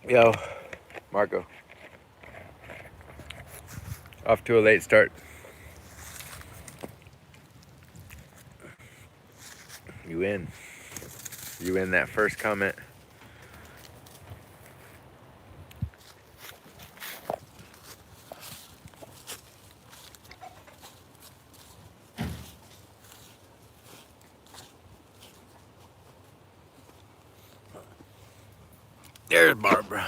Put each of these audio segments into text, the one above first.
Yo, Marco. Off to a late start. You win. You win that first comment. There's Barbara.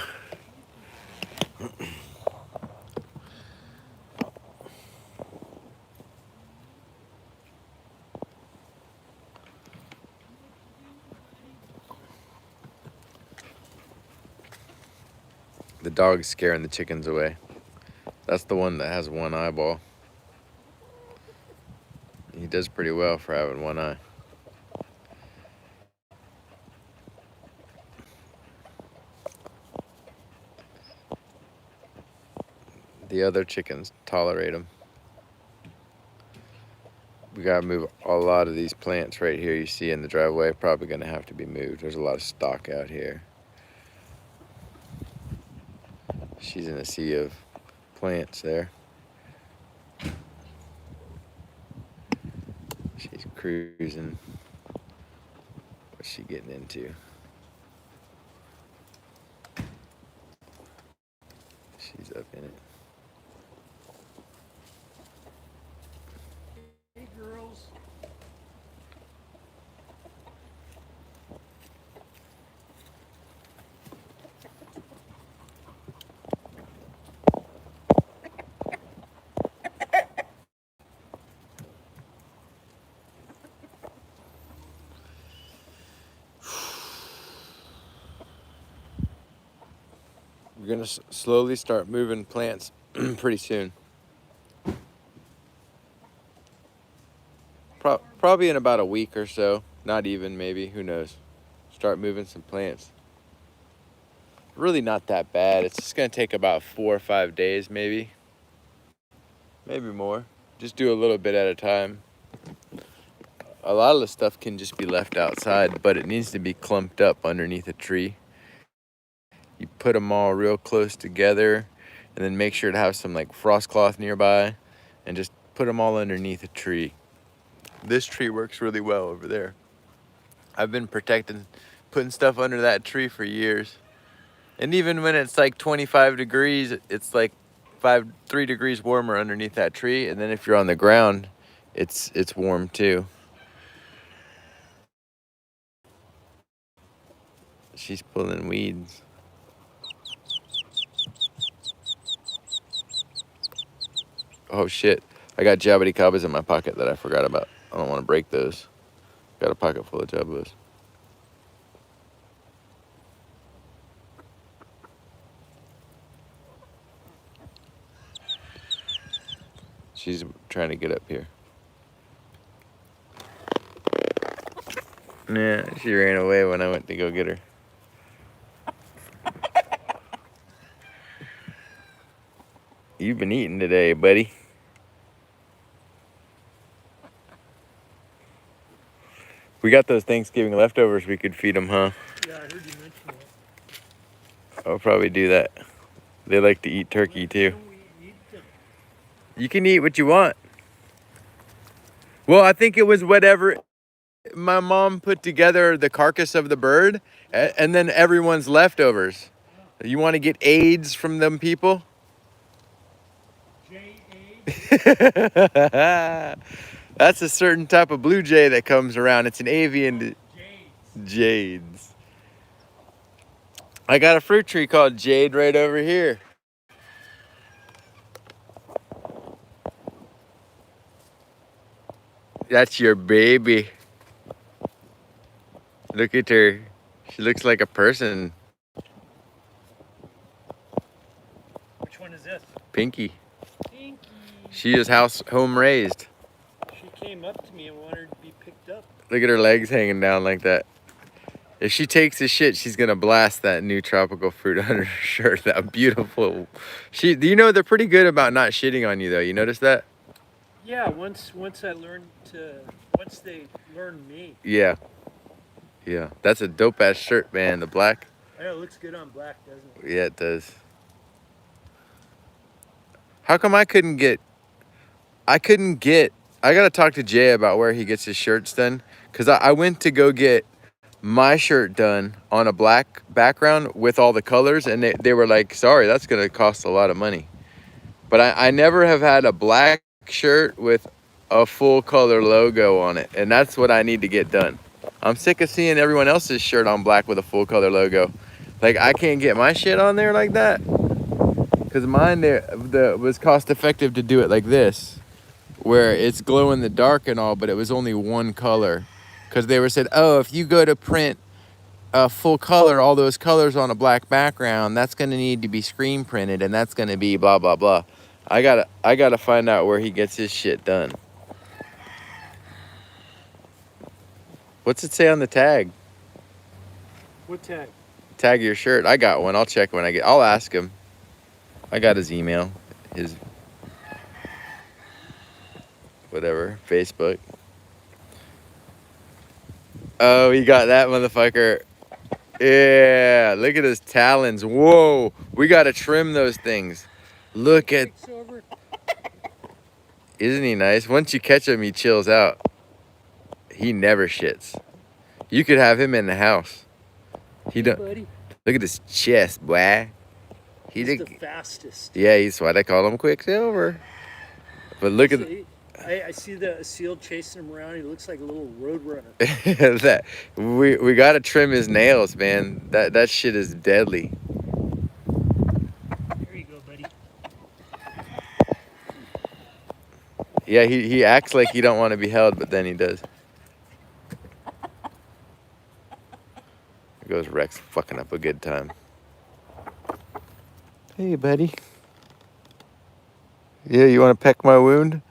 The dog's scaring the chickens away. That's the one that has one eyeball. He does pretty well for having one eye. The other chickens tolerate him. We gotta move a lot of these plants right here you see in the driveway. Probably gonna have to be moved. There's a lot of stock out here. She's in a sea of plants there. She's cruising. What's she getting into? She's up in it. Hey, girls. We're gonna slowly start moving plants pretty soon. Probably in about a week or so. Not even, maybe. Who knows? Start moving some plants. Really not that bad. It's just gonna take about 4 or 5 days, maybe. Maybe more. Just do a little bit at a time. A lot of the stuff can just be left outside, but it needs to be clumped up underneath a tree. You put them all real close together, and then make sure to have some like frost cloth nearby, and just put them all underneath a tree. This tree works really well over there. I've been putting stuff under that tree for years. And even when it's like 25 degrees, it's like 3 degrees warmer underneath that tree. And then if you're on the ground, it's warm too. She's pulling weeds. Oh shit. I got jabuticabas in my pocket that I forgot about. I don't want to break those. Got a pocket full of jabos. She's trying to get up here. Yeah, she ran away when I went to go get her. You've been eating today, buddy. We got those Thanksgiving leftovers we could feed them, huh? Yeah, I heard you mention that. I'll probably do that. They like to eat turkey too. Don't we eat them? You can eat what you want. Well, I think it was whatever my mom put together the carcass of the bird and then everyone's leftovers. You want to get AIDS from them people? J-A? That's a certain type of blue jay that comes around. It's an avian jades. I got a fruit tree called Jade right over here. That's your baby. Look at her. She looks like a person. Which one is this? Pinky. Pinky. She is home raised. She came up to me and wanted to be picked up. Look at her legs hanging down like that. If she takes a shit, she's gonna blast that new tropical fruit on her shirt. That beautiful. You know they're pretty good about not shitting on you though. You notice that? Yeah, once they learn me. Yeah. Yeah. That's a dope ass shirt, man. The black. Yeah, it looks good on black, doesn't it? Yeah, it does. How come I couldn't get? I gotta talk to Jay about where he gets his shirts done. Cause I went to go get my shirt done on a black background with all the colors, and they were like, sorry, that's gonna cost a lot of money. But I never have had a black shirt with a full color logo on it, and that's what I need to get done. I'm sick of seeing everyone else's shirt on black with a full color logo. Like, I can't get my shit on there like that. Cause mine was cost effective to do it like this, where it's glow in the dark and all, but it was only one color. Cause they were said, oh, if you go to print full color, all those colors on a black background, that's gonna need to be screen printed, and that's gonna be blah blah blah. I gotta find out where he gets his shit done. What's it say on the tag? What tag? Tag your shirt. I got one. I'll check when I get. I'll ask him. I got his email, his whatever, Facebook. Oh, he got that motherfucker. Yeah, look at his talons. Whoa, we gotta trim those things. Look at, Over. isn't he nice? Once you catch him, he chills out. He never shits. You could have him in the house. He don't. Buddy. Look at his chest, boy. He's the fastest. Yeah, he's why they call him Quicksilver. But look at I see the seal chasing him around. He looks like a little road runner. that. We gotta trim his nails, man. That shit is deadly. There you go, buddy. Yeah, he acts like he don't want to be held, but then he does. There goes Rex fucking up a good time. Hey, buddy. Yeah, you want to peck my wound?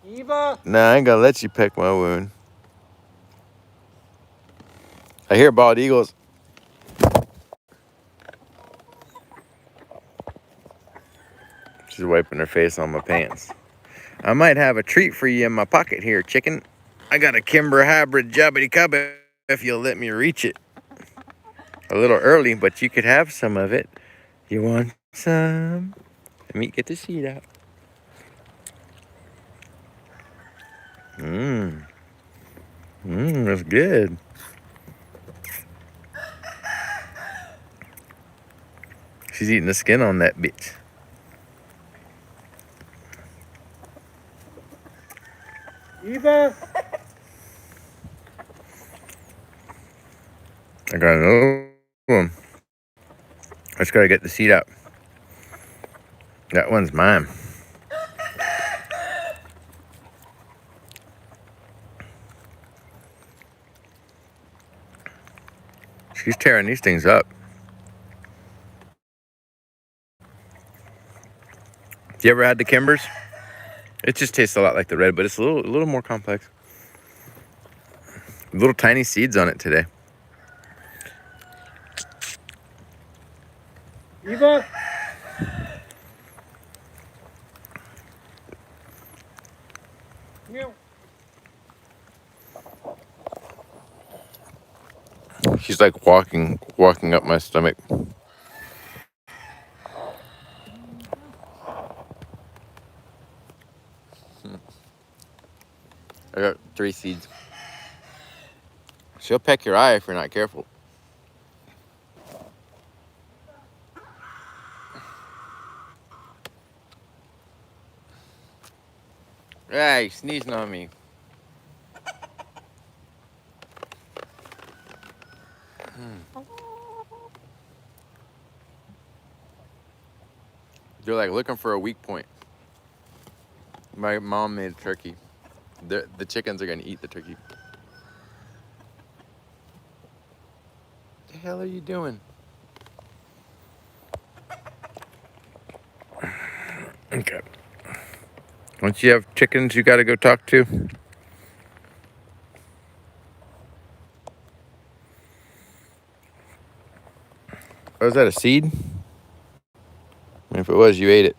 Eva! Nah, I ain't gonna let you peck my wound. I hear bald eagles. She's wiping her face on my pants. I might have a treat for you in my pocket here, chicken. I got a Kimber hybrid Jabbity Cubba if you'll let me reach it. A little early, but you could have some of it. You want some? Let me get the seed out. That's good. She's eating the skin on that bitch. Eva! I got another one. I just gotta get the seed out. That one's mine. She's tearing these things up. You ever had the Kimbers? It just tastes a lot like the red, but it's a little more complex. Little tiny seeds on it today. Eva! Meow. She's like walking up my stomach. I got 3 seeds. She'll peck your eye if you're not careful. Ah, he's sneezing on me. They're like looking for a weak point. My mom made a turkey. The chickens are gonna eat the turkey. What the hell are you doing? Okay. Once you have chickens you gotta go talk to. Oh, is that a seed? If it was, you ate it.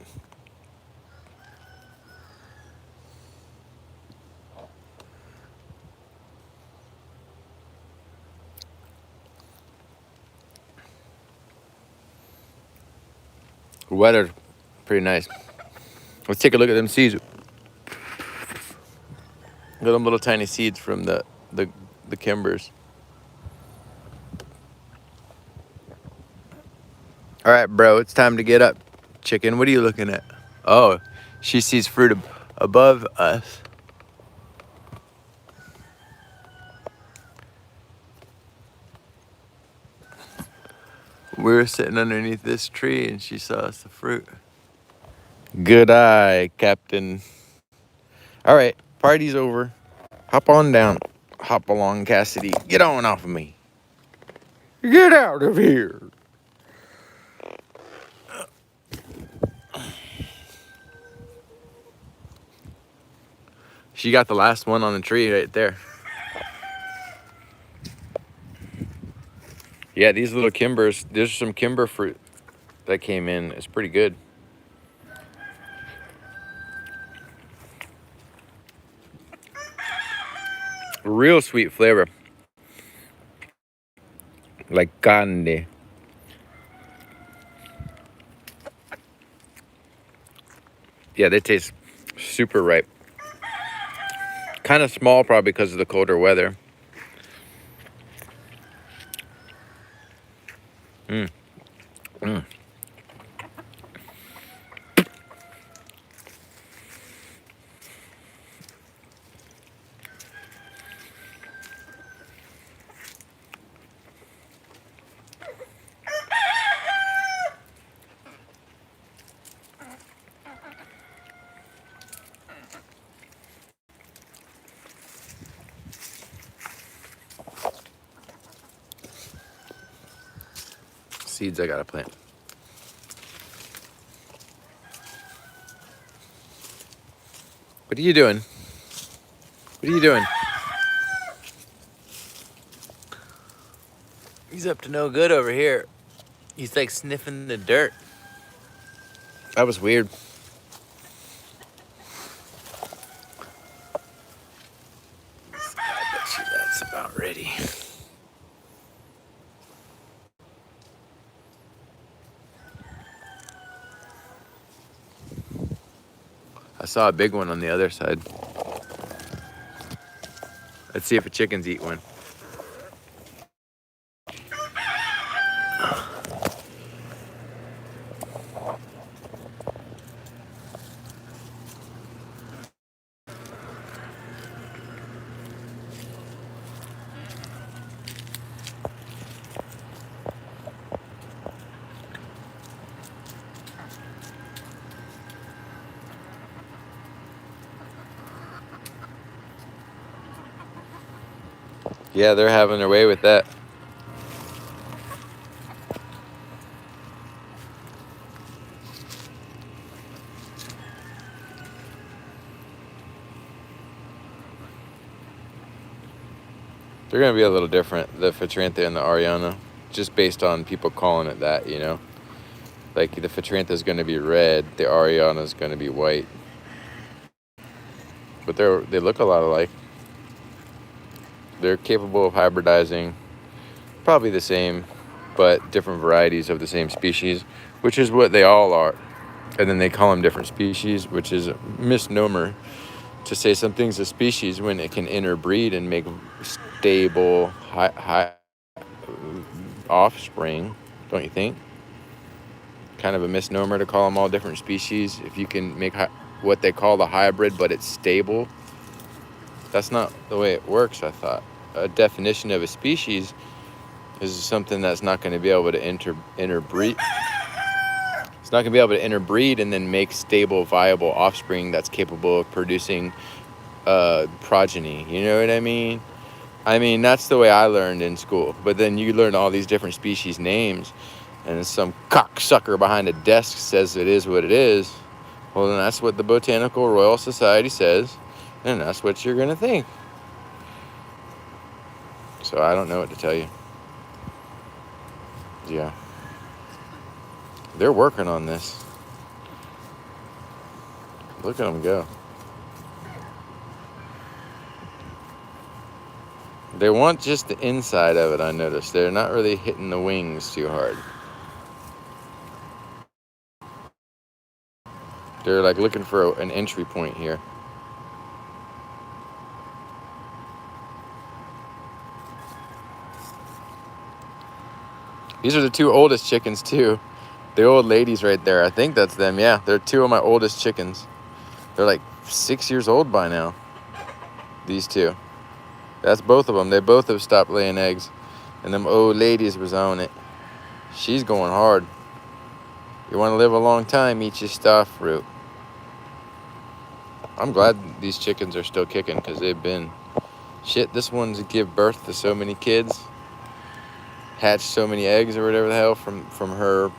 Weather's pretty nice. Let's take a look at them seeds. Look at them little tiny seeds from the Kimbers. All right, bro, it's time to get up. Chicken, what are you looking at? Oh, she sees fruit above us. We were sitting underneath this tree and she saw us the fruit. Good eye, Captain. All right, party's over. Hop on down. Hop along, Cassidy. Get on off of me. Get out of here. She got the last one on the tree right there. Yeah, these little Kimbers, there's some Kimber fruit that came in. It's pretty good. Real sweet flavor. Like candy. Yeah, they taste super ripe. Kind of small probably because of the colder weather. Mm. Mm. Seeds I gotta plant. What are you doing? What are you doing? He's up to no good over here. He's like sniffing the dirt. That was weird. I bet you that's about ready. I saw a big one on the other side. Let's see if a chicken's eat one. Yeah, they're having their way with that. They're gonna be a little different, the Fatrantia and the Ariana, just based on people calling it that, you know? Like the Fatrantia is gonna be red, the Ariana is gonna be white. But they look a lot alike. They're capable of hybridizing, probably the same, but different varieties of the same species, which is what they all are. And then they call them different species, which is a misnomer to say something's a species when it can interbreed and make stable, high offspring, don't you think? Kind of a misnomer to call them all different species. If you can make what they call the hybrid, but it's stable, that's not the way it works, I thought. A definition of a species is something that's not going to be able to interbreed. It's not going to be able to interbreed and then make stable, viable offspring that's capable of producing progeny. You know what I mean? I mean, that's the way I learned in school. But then you learn all these different species names, and some cocksucker behind a desk says it is what it is. Well, then that's what the Botanical Royal Society says, and that's what you're going to think. So I don't know what to tell you. Yeah. They're working on this. Look at them go. They want just the inside of it, I noticed. They're not really hitting the wings too hard. They're like looking for an entry point here. These are the two oldest chickens too. The old ladies right there. I think that's them. Yeah, they're two of my oldest chickens. They're like 6 years old by now. These two. That's both of them. They both have stopped laying eggs. And them old ladies was on it. She's going hard. You want to live a long time, eat your star fruit. I'm glad these chickens are still kicking because they've been... Shit, this one's give birth to so many kids. Hatched so many eggs or whatever the hell from her.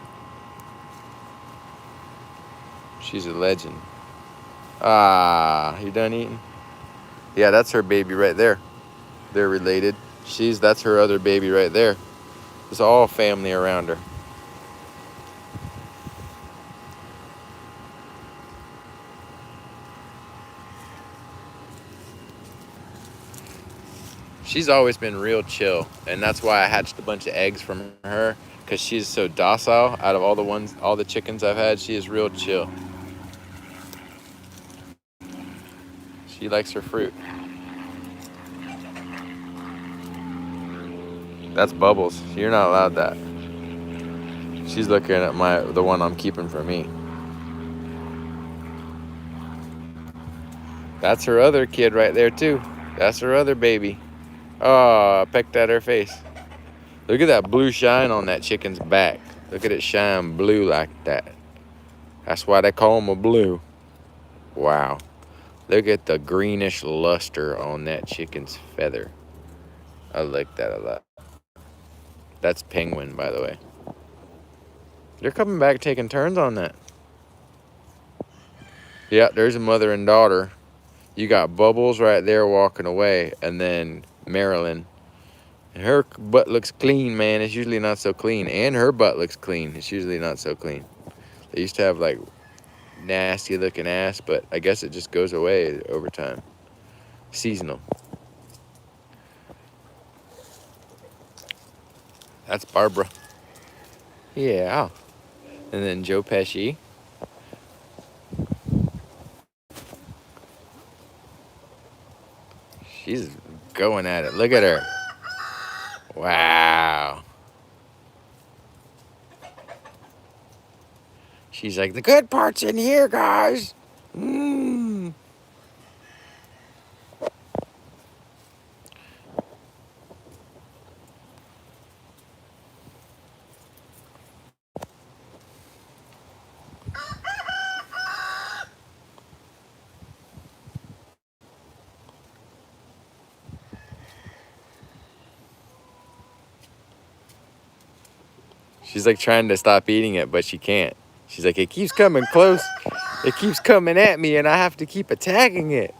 She's a legend. Ah, you done eating? Yeah, that's her baby right there. They're related. That's her other baby right there. It's all family around her. She's always been real chill, and that's why I hatched a bunch of eggs from her, because she's so docile. Out of all the chickens I've had, she is real chill. She likes her fruit. That's Bubbles. You're not allowed that. She's looking at the one I'm keeping for me. That's her other kid right there too. That's her other baby. Oh, I pecked at her face. Look at that blue shine on that chicken's back. Look at it shine blue like that. That's why they call them a blue. Wow. Look at the greenish luster on that chicken's feather. I like that a lot. That's Penguin, by the way. They're coming back taking turns on that. Yeah, there's a mother and daughter. You got Bubbles right there walking away, and then Marilyn. And her butt looks clean, man. It's usually not so clean. And her butt looks clean. It's usually not so clean. They used to have like nasty looking ass, but I guess it just goes away over time. Seasonal. That's Barbara. Yeah. And then Joe Pesci. She's going at it. Look at her. Wow. She's like, the good part's in here, guys. Mmm. She's like trying to stop eating it, but she can't. She's like, it keeps coming close. It keeps coming at me, and I have to keep attacking it.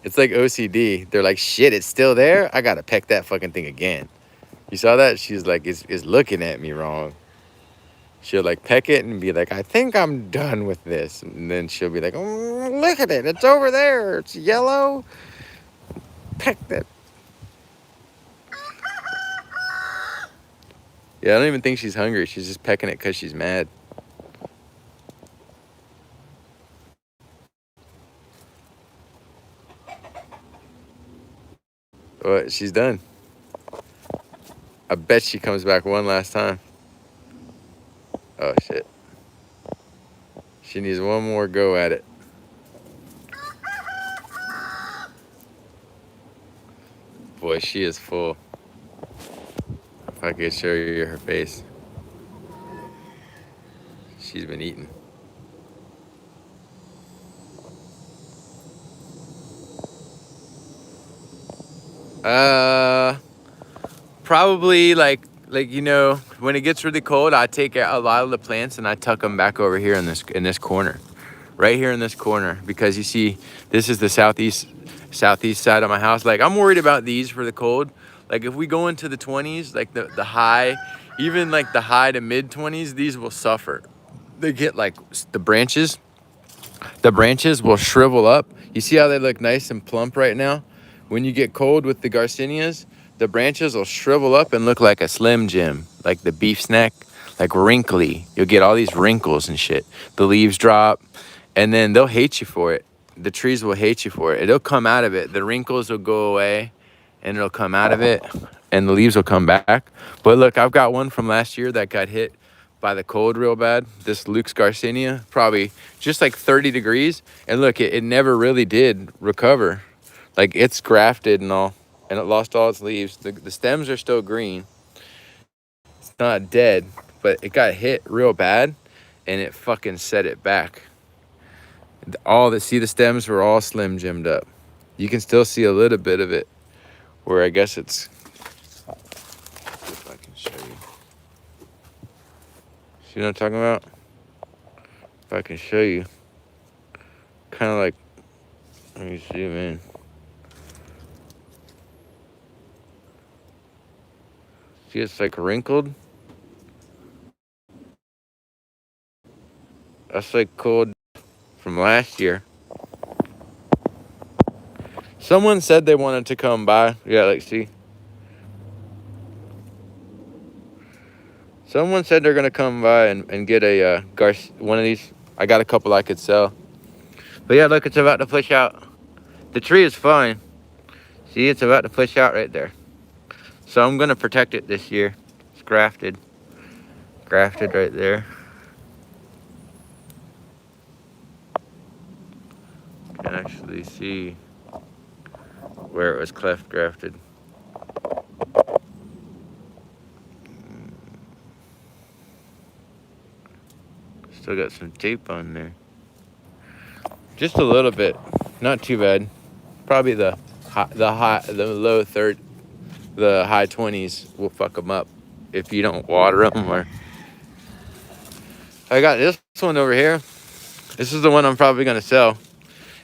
It's like OCD. They're like, shit, it's still there? I gotta peck that fucking thing again. You saw that? She's like, it's looking at me wrong. She'll like peck it and be like, I think I'm done with this. And then she'll be like, oh, look at it. It's over there. It's yellow. Peck that. Yeah, I don't even think she's hungry. She's just pecking it because she's mad. Well, she's done. I bet she comes back one last time. Oh, shit. She needs one more go at it. Boy, she is full. If I could show you her face. She's been eating. Probably like you know, when it gets really cold, I take a lot of the plants and I tuck them back over here in this corner, right here in this corner, because you see, this is the southeast side of my house. Like, I'm worried about these for the cold. Like, if we go into the 20s, like the high, even like the high to mid 20s, these will suffer. They get like the branches will shrivel up. You see how they look nice and plump right now? When you get cold with the Garcinias, the branches will shrivel up and look like a Slim Jim, like the beef snack. like wrinkly. You'll get all these wrinkles and shit. The leaves drop, and then they'll hate you for it. The trees will hate you for it. It'll come out of it. The wrinkles will go away, and it'll come out of it, and the leaves will come back. But look, I've got one from last year that got hit by the cold real bad. This Luke's Garcinia, probably just like 30 degrees. And look, it never really did recover. Like, it's grafted and all, and it lost all its leaves. The stems are still green. It's not dead, but it got hit real bad, and it fucking set it back. See, the stems were all slim jimmed up. You can still see a little bit of it, where I guess it's, if I can show you. See what I'm talking about? If I can show you. Kind of like, let me zoom in. See, it's like wrinkled. That's like cold from last year. Someone said they wanted to come by. Yeah, like, see. Someone said they're gonna come by and get a one of these. I got a couple I could sell. But yeah, look, it's about to push out. The tree is fine. See, it's about to push out right there. So I'm gonna protect it this year. It's grafted. Grafted right there. You can actually see where it was cleft grafted. Still got some tape on there. Just a little bit, not too bad. Probably the low third, the high 20s will fuck them up if you don't water them. Or I got this one over here. This is the one I'm probably gonna sell.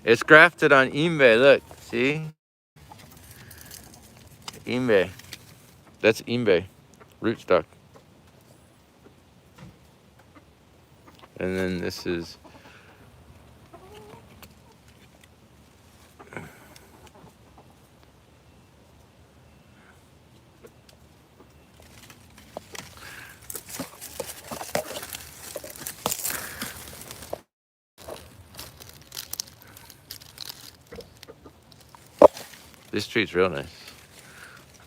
It's grafted on eBay. Look, see? eBay. That's eBay rootstock. And then this is this tree's real nice.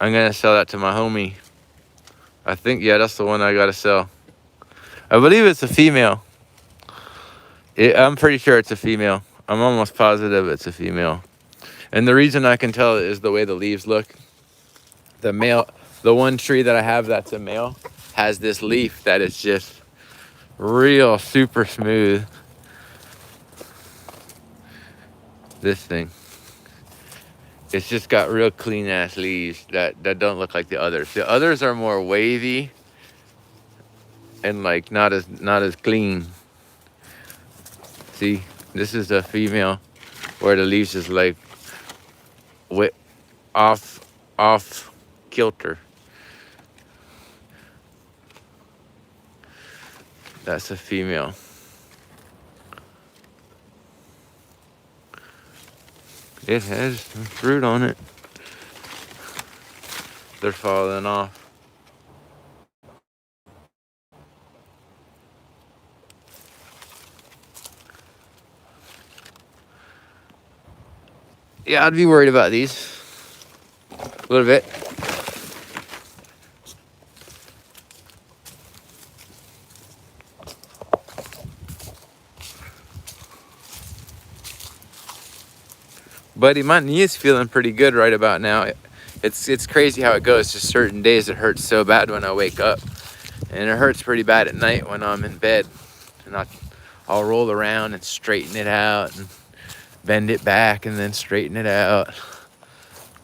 I'm gonna sell that to my homie. I think, yeah, that's the one I gotta sell. I believe it's a female. I'm pretty sure it's a female. I'm almost positive it's a female. And the reason I can tell is the way the leaves look. The one tree that I have that's a male has this leaf that is just real super smooth. This thing. It's just got real clean ass leaves that don't look like the others. The others are more wavy and like not as clean. See, this is a female where the leaves is like off kilter. That's a female. It has some fruit on it. They're falling off. Yeah, I'd be worried about these a little bit. Buddy, my knee is feeling pretty good right about now. It's crazy how it goes. Just certain days it hurts so bad when I wake up, and it hurts pretty bad at night when I'm in bed. And I'll roll around and straighten it out and bend it back and then straighten it out.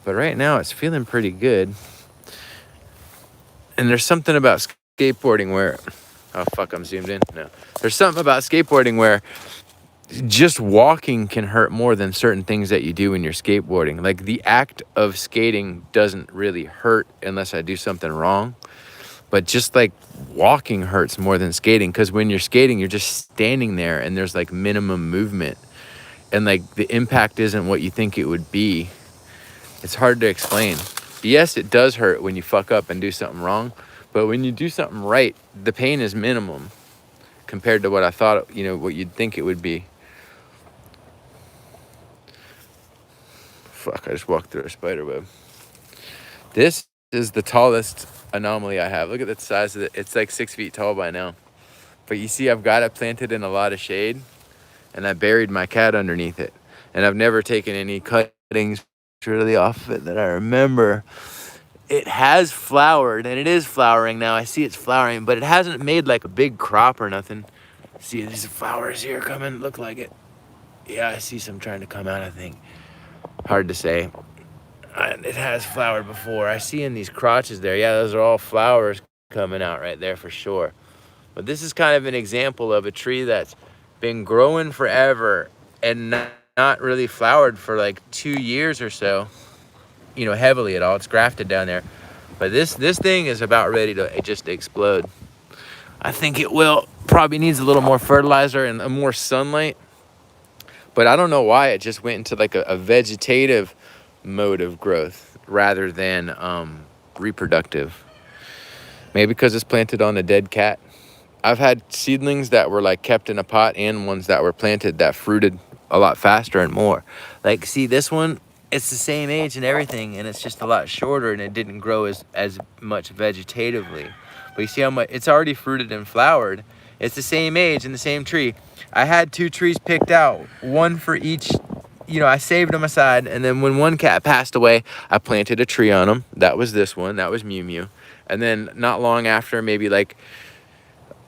But right now it's feeling pretty good. And there's something about skateboarding where, oh fuck, I'm zoomed in. No, there's something about skateboarding where just walking can hurt more than certain things that you do when you're skateboarding. Like, the act of skating doesn't really hurt unless I do something wrong. But just like walking hurts more than skating, because when you're skating, you're just standing there and there's like minimum movement. And like the impact isn't what you think it would be. It's hard to explain. Yes, it does hurt when you fuck up and do something wrong, But when you do something right, the pain is minimum compared to what I thought, you know, what you'd think it would be. Fuck, I just walked through a spider web. This is the tallest anomaly I have. Look at the size of it. It's like 6 feet tall by now. But you see, I've got it planted in a lot of shade, and I buried my cat underneath it. And I've never taken any cuttings really off of it that I remember. It has flowered, and it is flowering now. I see it's flowering, but it hasn't made like a big crop or nothing. See these flowers here coming? Look like it. Yeah, I see some trying to come out, I think. Hard to say. It has flowered before. I see in these crotches there. Yeah, those are all flowers coming out right there for sure. But this is kind of an example of a tree that's been growing forever and not really flowered for like 2 years or so, you know, heavily at all. It's grafted down there. But this thing is about ready to just explode. I think it will. Probably needs a little more fertilizer and more sunlight. But I don't know why it just went into like a vegetative mode of growth rather than reproductive. Maybe because it's planted on a dead cat. I've had seedlings that were like kept in a pot and ones that were planted that fruited a lot faster and more. Like, see this one, it's the same age and everything, and it's just a lot shorter, and it didn't grow as much vegetatively. But you see how much it's already fruited and flowered. It's the same age and the same tree. I had 2 trees picked out, one for each. You know, I saved them aside, and then when one cat passed away, I planted a tree on them. That was this one. That was Mew Mew. And then not long after, maybe like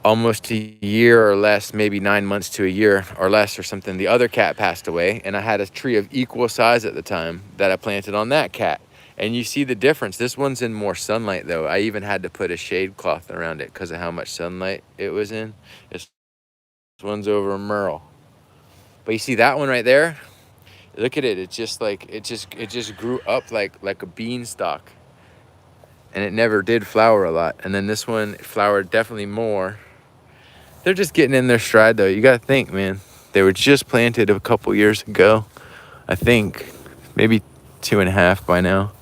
almost a year or less, maybe 9 months to a year or less or something, the other cat passed away, and I had a tree of equal size at the time that I planted on that cat. And you see the difference. This one's in more sunlight, though. I even had to put a shade cloth around it because of how much sunlight it was in. This one's over a Merle. But you see that one right there? Look at it. It's just like it just grew up like a beanstalk, and it never did flower a lot. And then this one flowered definitely more. They're just getting in their stride, though. You gotta think, man. They were just planted a couple years ago, I think, maybe 2.5 by now.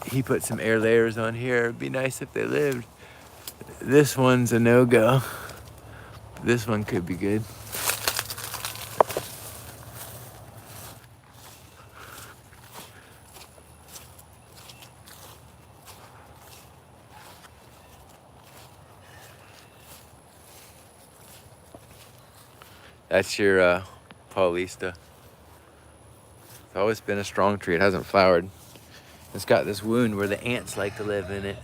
He put some air layers on here. It'd be nice if they lived. This one's a no-go. This one could be good. That's your Paulista. It's always been a strong tree. It hasn't flowered. It's got this wound where the ants like to live in it.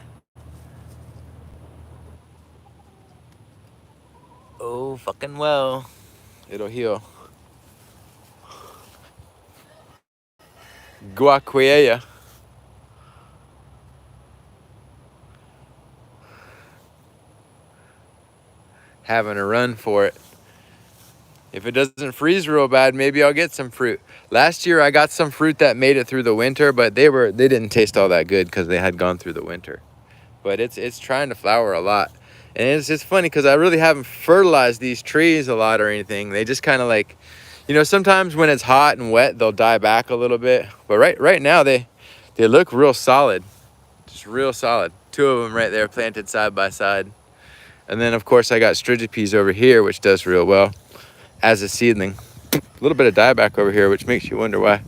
Oh, fucking well. It'll heal. Guaquiella. Having a run for it. If it doesn't freeze real bad, maybe I'll get some fruit. Last year I got some fruit that made it through the winter, but they didn't taste all that good because they had gone through the winter. But it's trying to flower a lot. And it's funny because I really haven't fertilized these trees a lot or anything. They just kind of like, you know, sometimes when it's hot and wet, they'll die back a little bit. But right now they look real solid, just real solid. 2 of them right there planted side by side. And then of course I got Strigipes over here, which does real well as a seedling. A little bit of dieback over here, which makes you wonder why.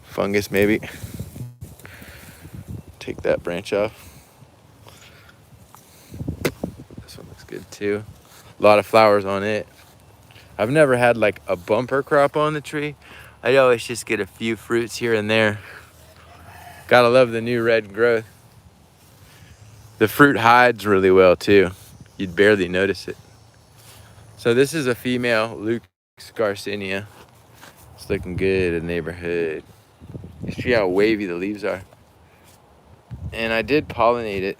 Fungus maybe. Take that branch off. This one looks good too. A lot of flowers on it. I've never had like a bumper crop on the tree. I always just get a few fruits here and there. Gotta love the new red growth. The fruit hides really well too. You'd barely notice it. So this is a female Lux Garcinia. It's looking good in the neighborhood. You see how wavy the leaves are. And I did pollinate it.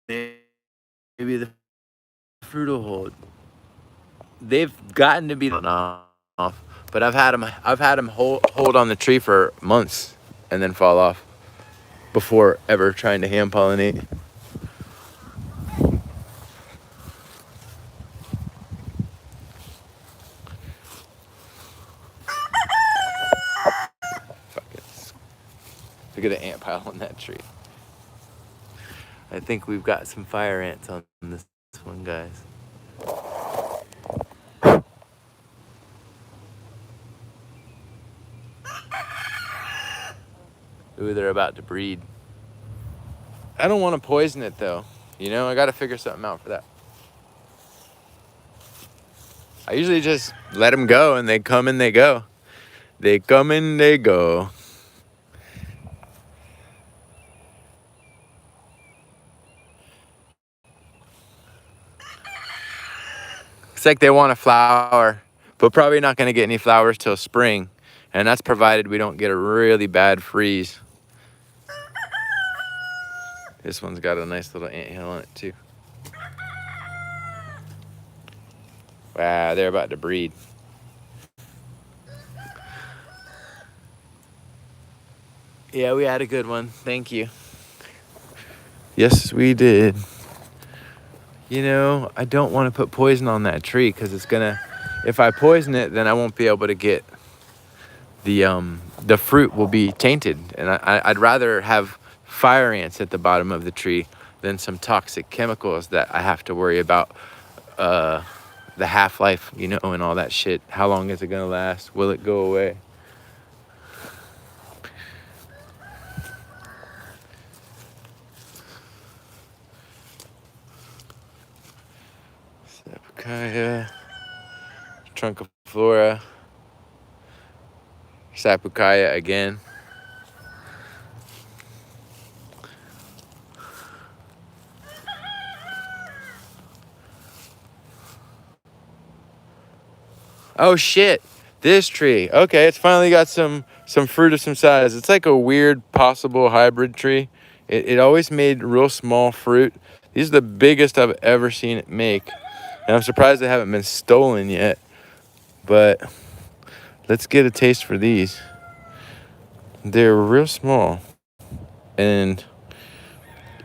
Maybe the fruit will hold. They've gotten to be off, but I've had them hold on the tree for months and then fall off before ever trying to hand pollinate. Look at the ant pile on that tree. I think we've got some fire ants on this one, guys. Ooh, they're about to breed. I don't want to poison it though. You know, I got to figure something out for that. I usually just let them go and they come and they go. They come and they go. Looks like they want a flower, but probably not going to get any flowers till spring. And that's provided we don't get a really bad freeze. This one's got a nice little anthill on it too. Wow, they're about to breed. Yeah, we had a good one. Thank you. Yes, we did. You know, I don't want to put poison on that tree because it's gonna, if I poison it, then I won't be able to get the fruit will be tainted. And I'd rather have fire ants at the bottom of the tree than some toxic chemicals that I have to worry about the half-life, you know, and all that shit. How long is it gonna last? Will it go away? Sapukaya, Trunciflora, Sapukaya again. Oh shit, this tree. Okay, it's finally got some fruit of some size. It's like a weird possible hybrid tree. It always made real small fruit. These are the biggest I've ever seen it make. And I'm surprised they haven't been stolen yet. But let's get a taste for these. They're real small. And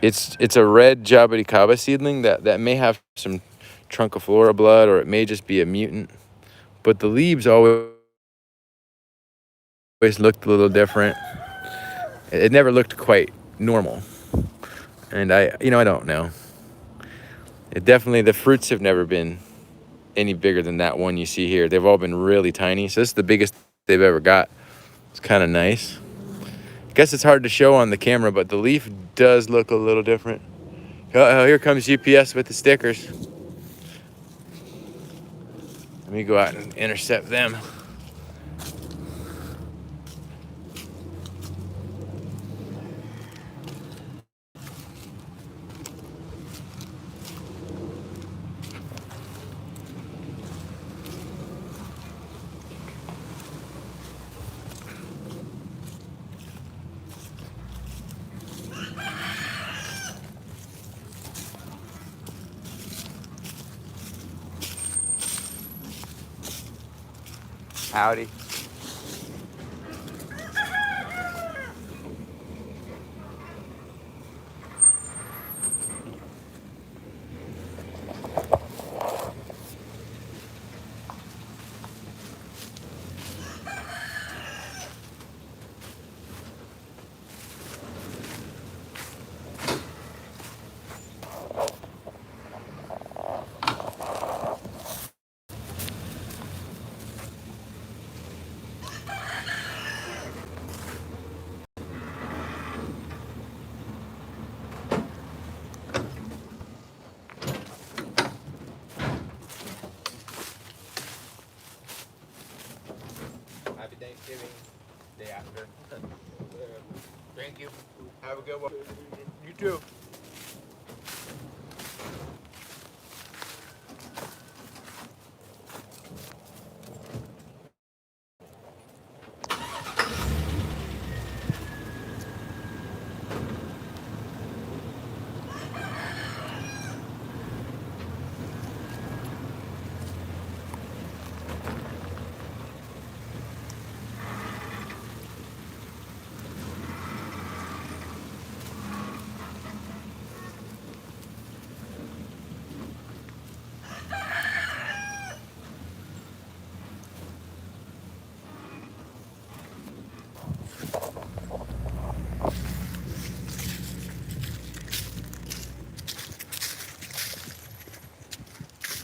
it's a red Jabuticaba seedling that may have some Trunciflora blood, or it may just be a mutant. But the leaves always looked a little different. It never looked quite normal. And I don't know. It definitely, the fruits have never been any bigger than that one you see here. They've all been really tiny. So this is the biggest they've ever got. It's kind of nice. I guess it's hard to show on the camera, but the leaf does look a little different. Oh, here comes UPS with the stickers. Let me go out and intercept them. Howdy. Happy Thanksgiving. Day after. Thank you. Have a good one. You too.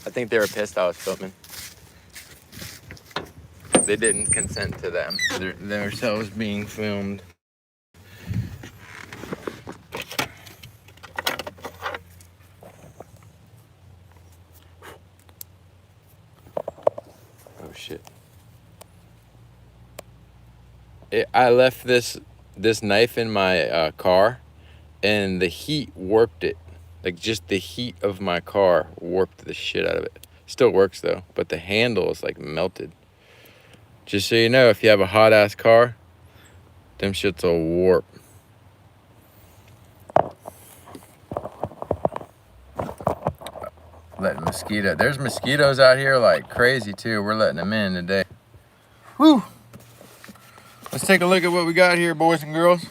I think they were pissed I was filming. They didn't consent to them themselves being filmed. Oh shit! I left this knife in my car, and the heat warped it. Like just the heat of my car warped the shit out of it. Still works though, but the handle is like melted. Just so you know, if you have a hot ass car, them shits will warp. Letting mosquito. There's mosquitoes out here like crazy too. We're letting them in today. Whew. Let's take a look at what we got here, boys and girls.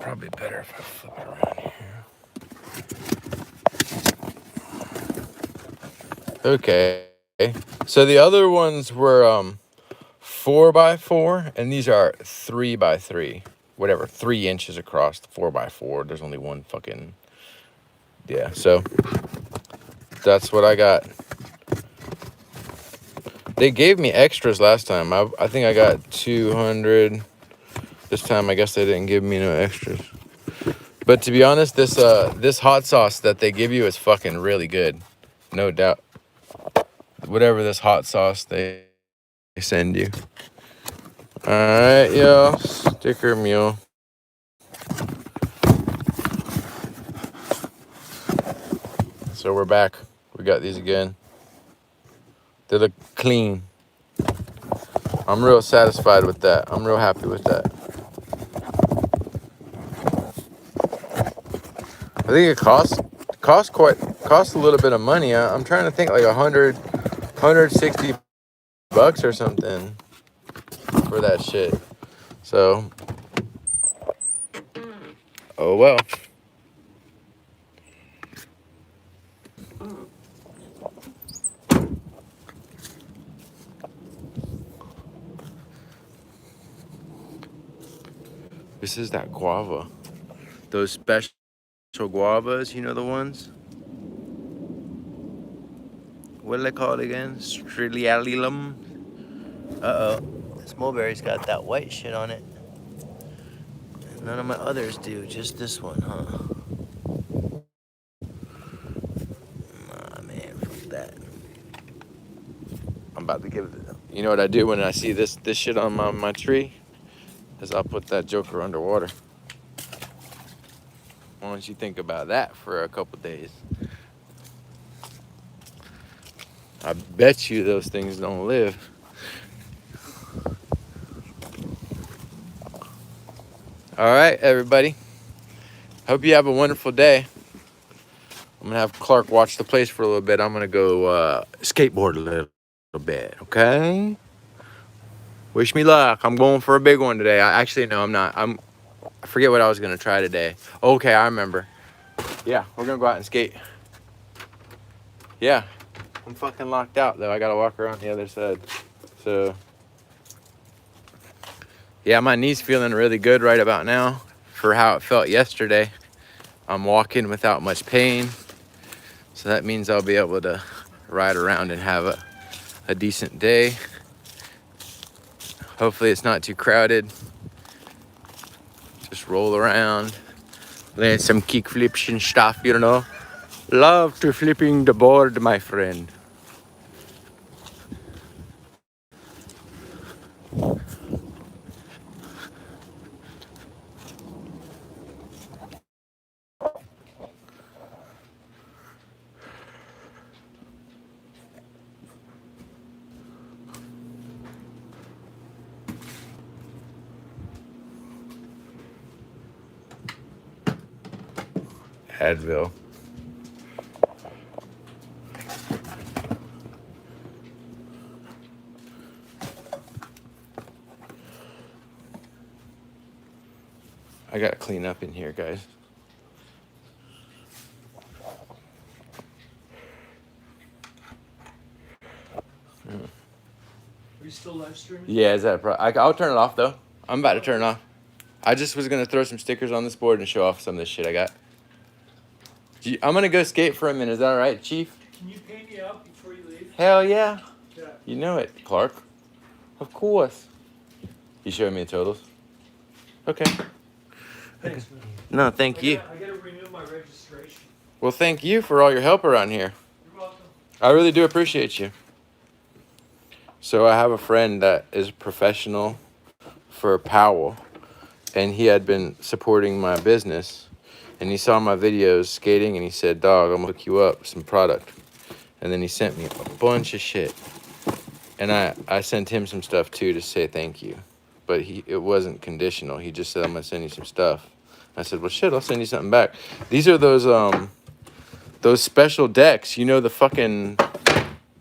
Probably better if I flip it around here. Okay, so the other ones were 4x4, and these are 3x3, whatever, 3 inches across. The 4x4. There's only one fucking, yeah. So that's what I got. They gave me extras last time. I think I got 200. This time, I guess they didn't give me no extras. But to be honest, this hot sauce that they give you is fucking really good, no doubt. Whatever this hot sauce they send you. All right, y'all. Sticker mule. So we're back. We got these again. They look clean. I'm real satisfied with that. I'm real happy with that. I think it costs a little bit of money. I'm trying to think like 160 bucks or something for that shit. So, oh well. This is that guava. Those special guavas, you know the ones? What are they called again? Strelialilum. Uh-oh. This mulberry's got that white shit on it. None of my others do, just this one, huh? Nah, man, fuck that. I'm about to give it. You know what I do when I see this shit on my tree? Is I'll put that joker underwater. Why don't you think about that for a couple days? I bet you those things don't live. All right, everybody. Hope you have a wonderful day. I'm gonna have Clark watch the place for a little bit. I'm gonna go skateboard a little bit, okay? Wish me luck. I'm going for a big one today. No, I'm not. I forget what I was gonna try today. Okay, I remember. Yeah, we're gonna go out and skate. Yeah, I'm fucking locked out though. I gotta walk around the other side. So, yeah, my knee's feeling really good right about now for how it felt yesterday. I'm walking without much pain. So that means I'll be able to ride around and have a decent day. Hopefully it's not too crowded. Just roll around, land some kick flips and stuff, you know. Love to flipping the board, my friend. Advil. I gotta clean up in here, guys. Are you still live streaming? Yeah, is that I'll turn it off though. I'm about to turn it off. I just was gonna throw some stickers on this board and show off some of this shit I got. I'm gonna go skate for a minute. Is that all right, Chief? Can you pay me out before you leave? Hell yeah. Yeah. You know it, Clark. Of course. You showing me the totals? Okay. Thanks, man. No, thank you. I gotta renew my registration. Well, thank you for all your help around here. You're welcome. I really do appreciate you. So I have a friend that is a professional for Powell, and he had been supporting my business, and he saw my videos skating, and he said, "Dog, I'm gonna hook you up with some product." And then he sent me a bunch of shit, and I sent him some stuff too to say thank you, but it wasn't conditional. He just said, "I'm gonna send you some stuff." I said, "Well, shit, I'll send you something back." These are those special decks, you know, the fucking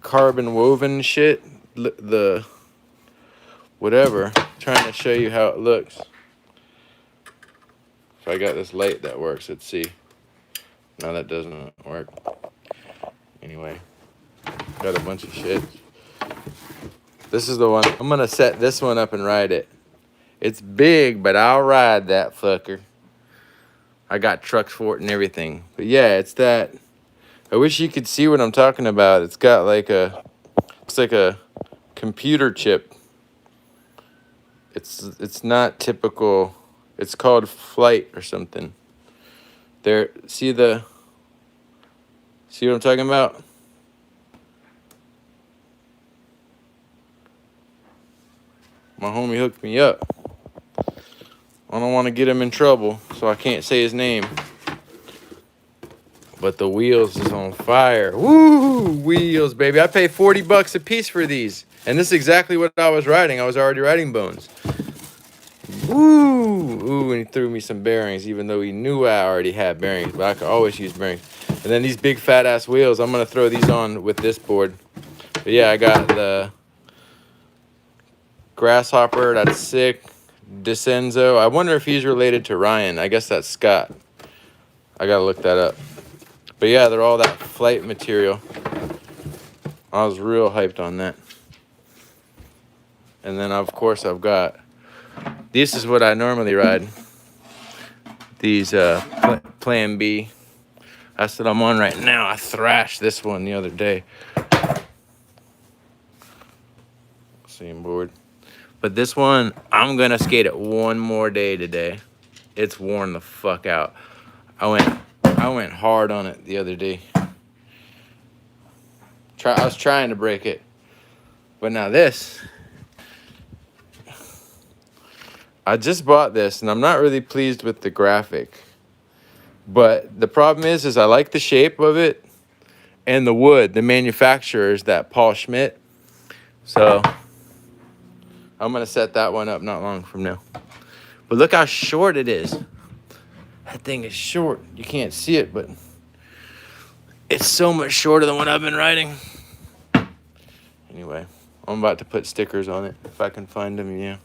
carbon woven shit, the whatever. Trying to show you how it looks. If I got this light that works, let's see. No, that doesn't work. Anyway, got a bunch of shit. This is the one. I'm gonna set this one up and ride it. It's big, but I'll ride that fucker. I got trucks for it and everything. But yeah, it's that. I wish you could see what I'm talking about. It's got like it's like a computer chip. It's not typical. It's called Flight or something. There, see what I'm talking about? My homie hooked me up. I don't want to get him in trouble, so I can't say his name. But the wheels is on fire. Woo! Wheels, baby. I pay $40 a piece for these. And this is exactly what I was riding. I was already riding Bones. Woo! Ooh, and he threw me some bearings, even though he knew I already had bearings. But I could always use bearings. And then these big fat ass wheels, I'm going to throw these on with this board. But yeah, I got the Grasshopper. That's sick. Descenzo. I wonder if he's related to Ryan. I guess that's Scott. I got to look that up. But yeah, they're all that Flight material. I was real hyped on that. And then, of course, I've got... This is what I normally ride. These Plan B. That's what I'm on right now. I thrashed this one the other day. Same board. But this one, I'm going to skate it one more day today. It's worn the fuck out. I went hard on it the other day. I was trying to break it. But now this... I just bought this, and I'm not really pleased with the graphic. But the problem is I like the shape of it and the wood. The manufacturer is that Paul Schmidt. So I'm going to set that one up not long from now. But look how short it is. That thing is short. You can't see it, but it's so much shorter than what I've been riding. Anyway, I'm about to put stickers on it if I can find them, yeah.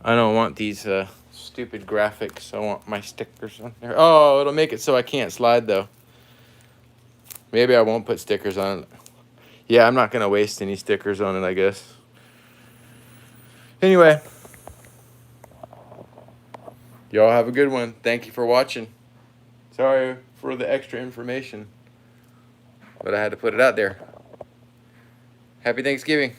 I don't want these stupid graphics. I want my stickers on there. Oh, it'll make it so I can't slide, though. Maybe I won't put stickers on it. Yeah, I'm not going to waste any stickers on it, I guess. Anyway. Y'all have a good one. Thank you for watching. Sorry for the extra information. But I had to put it out there. Happy Thanksgiving.